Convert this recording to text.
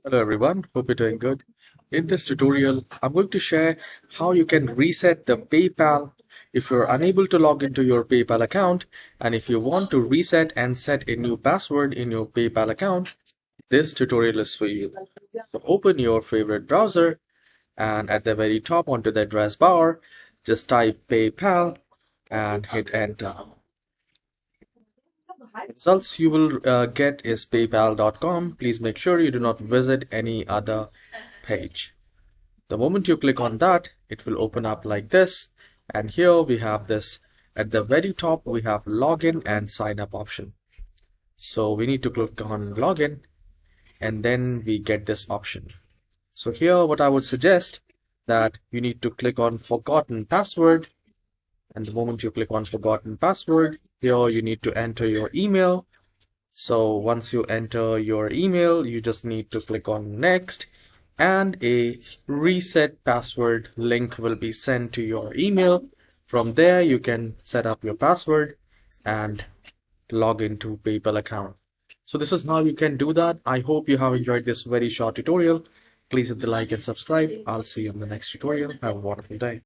Hello everyone, hope you're doing good. In this tutorial, I'm going to share how you can reset the PayPal if you're unable to log into your PayPal account, and if you want to reset and set a new password in your PayPal account, this tutorial is for you. So open your favorite browser and at the very top onto the address bar, just type PayPal and hit enter. Results you will get is paypal.com. Please make sure you do not visit any other page. The moment you click on that, it will open up like this, and here we have this at the very top. We have login and sign up option. So we need to click on login and then we get this option. So here what I would suggest that you need to click on forgotten password, and the moment you click on forgotten password, here you need to enter your email. So once you enter your email, you just need to click on next, and a reset password link will be sent to your email. From there you can set up your password and log into PayPal account. So this is how you can do that. I hope you have enjoyed this very short tutorial. Please hit the like and subscribe. I'll see you in the next tutorial. Have a wonderful day.